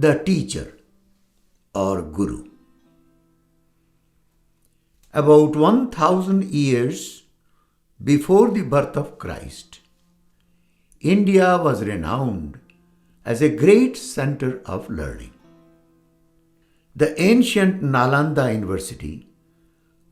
the teacher or guru. About 1000 years before the birth of Christ, India was renowned as a great center of learning. The ancient Nalanda University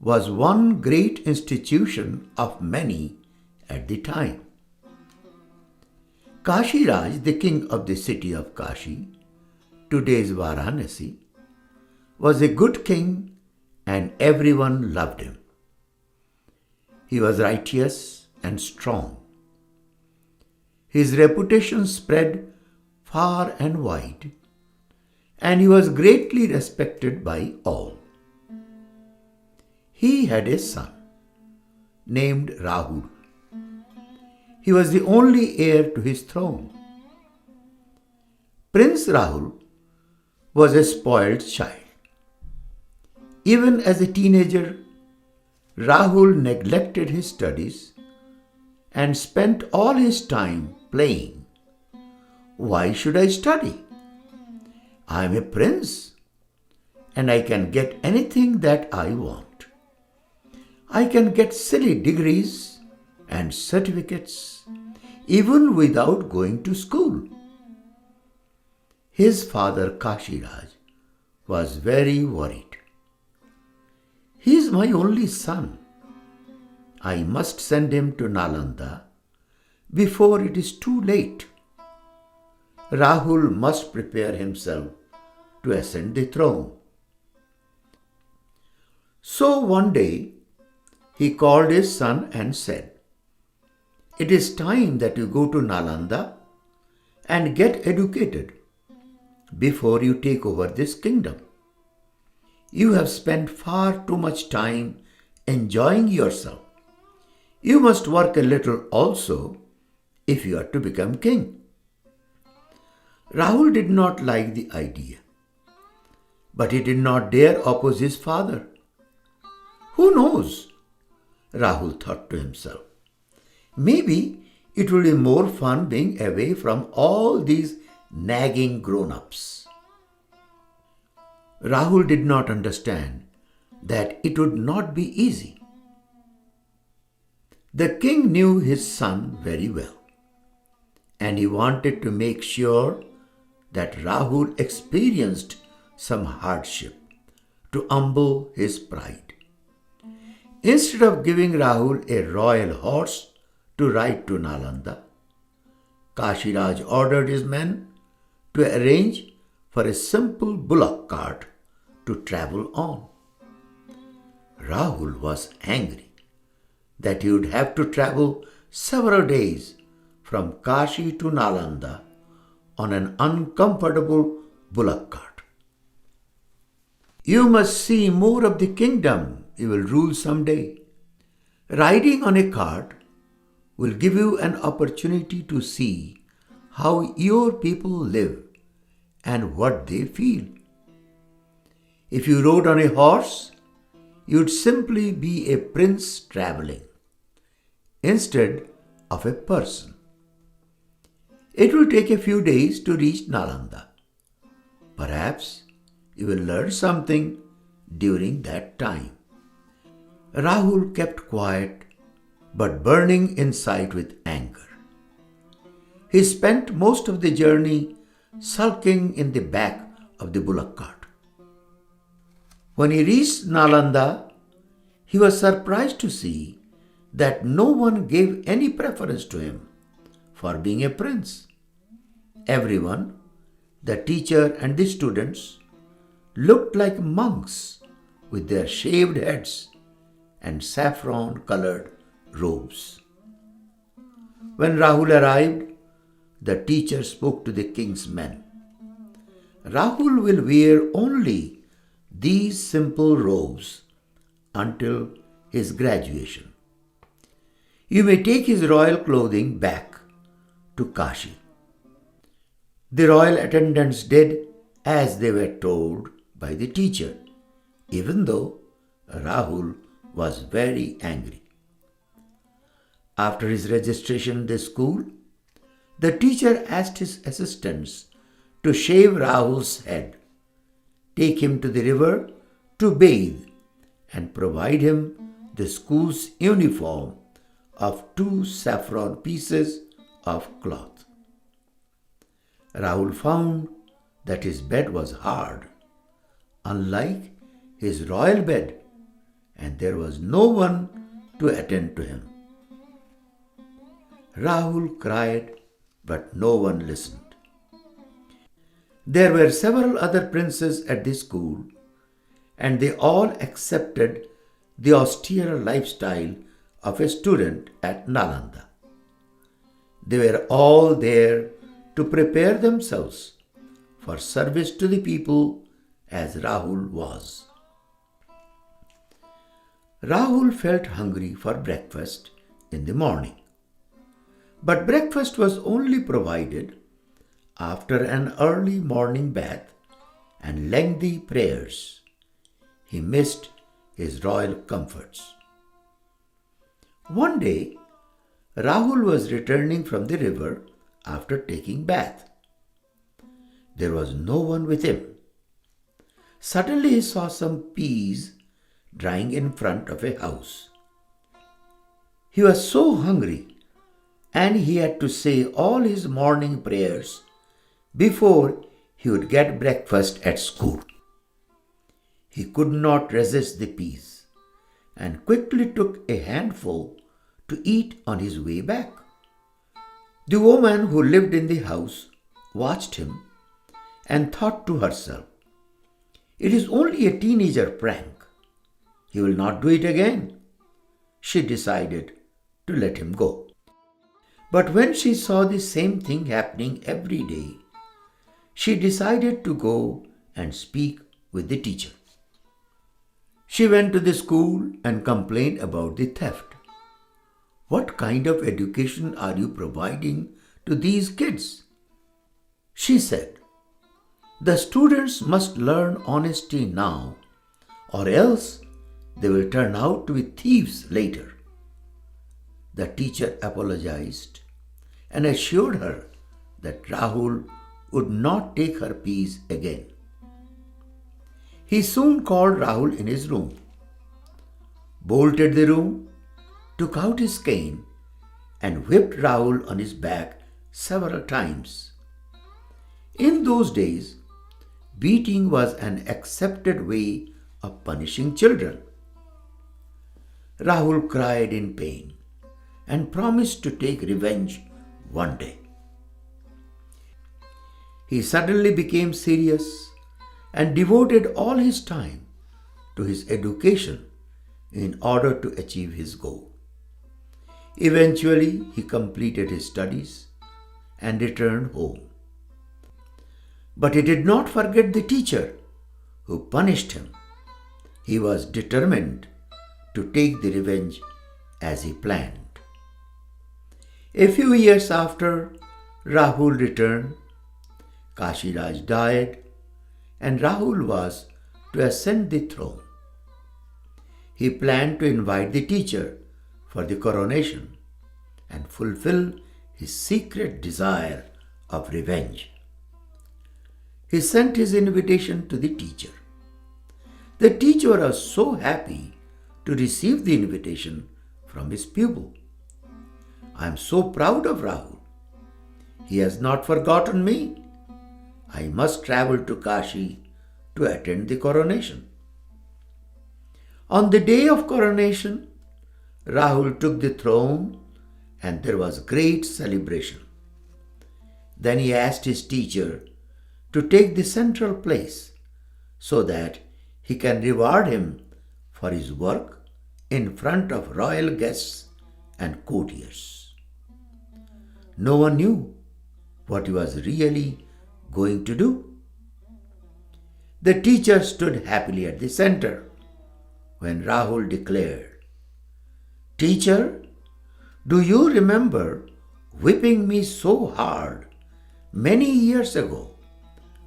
was one great institution of many at the time. Kashi Raj, the king of the city of Kashi, today's Varanasi, was a good king and everyone loved him. He was righteous and strong. His reputation spread far and wide, and he was greatly respected by all. He had a son named Rahul. He was the only heir to his throne. Prince Rahul was a spoiled child. Even as a teenager, Rahul neglected his studies and spent all his time playing. Why should I study? I am a prince and I can get anything that I want. I can get silly degrees and certificates even without going to school. His father Kashi Raj was very worried. He is my only son. I must send him to Nalanda before it is too late. Rahul must prepare himself to ascend the throne. So one day he called his son and said, "It is time that you go to Nalanda and get educated before you take over this kingdom. You have spent far too much time enjoying yourself. You must work a little also if you are to become king." Rahul did not like the idea, but he did not dare oppose his father. Who knows? Rahul thought to himself. Maybe it will be more fun being away from all these nagging grown-ups. Rahul did not understand that it would not be easy. The king knew his son very well, and he wanted to make sure that Rahul experienced some hardship to humble his pride. Instead of giving Rahul a royal horse to ride to Nalanda, Kashi Raj ordered his men to arrange for a simple bullock cart to travel on. Rahul was angry that he would have to travel several days from Kashi to Nalanda on an uncomfortable bullock cart. "You must see more of the kingdom you will rule someday. Riding on a cart will give you an opportunity to see how your people live and what they feel. If you rode on a horse, you'd simply be a prince traveling instead of a person. It will take a few days to reach Nalanda. Perhaps you will learn something during that time." Rahul kept quiet but burning inside with anger. He spent most of the journey sulking in the back of the bullock cart. When he reached Nalanda, he was surprised to see that no one gave any preference to him for being a prince. Everyone, the teacher and the students, looked like monks with their shaved heads and saffron-colored robes. When Rahul arrived, the teacher spoke to the king's men. "Rahul will wear only these simple robes until his graduation. You may take his royal clothing back to Kashi." The royal attendants did as they were told by the teacher, even though Rahul was very angry. After his registration in the school, the teacher asked his assistants to shave Rahul's head, take him to the river to bathe, and provide him the school's uniform of 2 saffron pieces of cloth. Rahul found that his bed was hard, unlike his royal bed, and there was no one to attend to him. Rahul cried, but no one listened. There were several other princes at the school, and they all accepted the austere lifestyle of a student at Nalanda. They were all there to prepare themselves for service to the people as Rahul was. Rahul felt hungry for breakfast in the morning. But breakfast was only provided after an early morning bath and lengthy prayers. He missed his royal comforts. One day, Rahul was returning from the river after taking bath. There was no one with him. Suddenly he saw some peas drying in front of a house. He was so hungry and he had to say all his morning prayers before he would get breakfast at school. He could not resist the peas and quickly took a handful to eat on his way back. The woman who lived in the house watched him and thought to herself, "It is only a teenager prank. He will not do it again." She decided to let him go. But when she saw the same thing happening every day, she decided to go and speak with the teacher. She went to the school and complained about the theft. "What kind of education are you providing to these kids?" She said, "The students must learn honesty now, or else they will turn out to be thieves later." The teacher apologized and assured her that Rahul would not take her peas again. He soon called Rahul in his room, bolted the room, took out his cane, and whipped Rahul on his back several times. In those days, beating was an accepted way of punishing children. Rahul cried in pain and promised to take revenge one day. He suddenly became serious and devoted all his time to his education in order to achieve his goal. Eventually, he completed his studies and returned home. But he did not forget the teacher who punished him. He was determined to take the revenge as he planned. A few years after Rahul returned, Kashiraj died and Rahul was to ascend the throne. He planned to invite the teacher for the coronation and fulfill his secret desire of revenge. He sent his invitation to the teacher. The teacher was so happy to receive the invitation from his pupil. "I am so proud of Rahul. He has not forgotten me. I must travel to Kashi to attend the coronation." On the day of coronation, Rahul took the throne and there was great celebration. Then he asked his teacher to take the central place so that he can reward him for his work in front of royal guests and courtiers. No one knew what he was really going to do. The teacher stood happily at the center when Rahul declared, "Teacher, do you remember whipping me so hard many years ago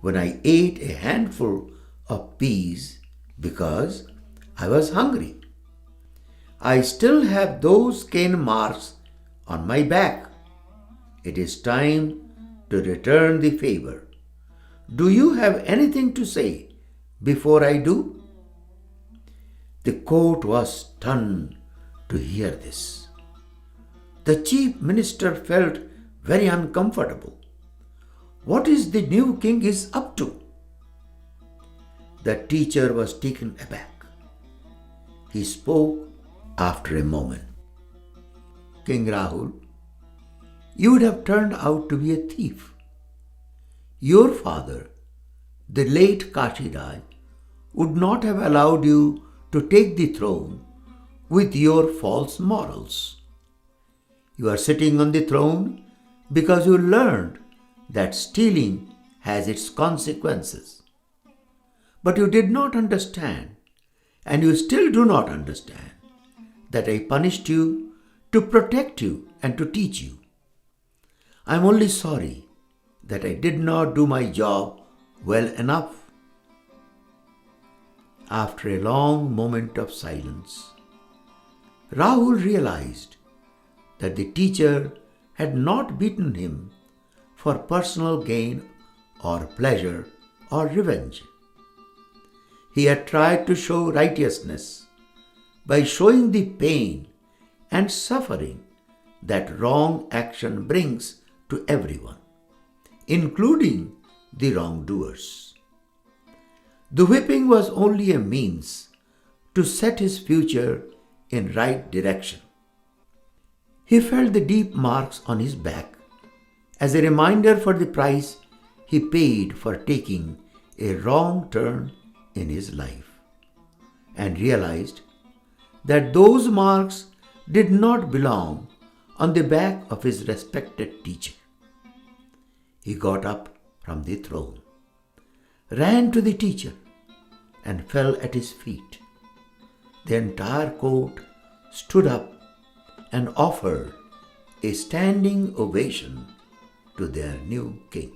when I ate a handful of peas because I was hungry? I still have those cane marks on my back. It is time to return the favor. Do you have anything to say before I do? The court was stunned to hear this. The chief minister felt very uncomfortable. What is the new king is up to? The teacher was taken aback. He spoke after a moment. King Rahul, you would have turned out to be a thief. Your father, the late Kashi Raj, would not have allowed you to take the throne with your false morals. You are sitting on the throne because you learned that stealing has its consequences. But you did not understand, and you still do not understand, that I punished you to protect you and to teach you. I am only sorry that I did not do my job well enough. After a long moment of silence, Rahul realized that the teacher had not beaten him for personal gain or pleasure or revenge. He had tried to show righteousness by showing the pain and suffering that wrong action brings to everyone, including the wrongdoers. The whipping was only a means to set his future in right direction. He felt the deep marks on his back as a reminder for the price he paid for taking a wrong turn in his life, and realized that those marks did not belong on the back of his respected teacher. He got up from the throne, ran to the teacher, and fell at his feet. The entire court stood up and offered a standing ovation to their new king.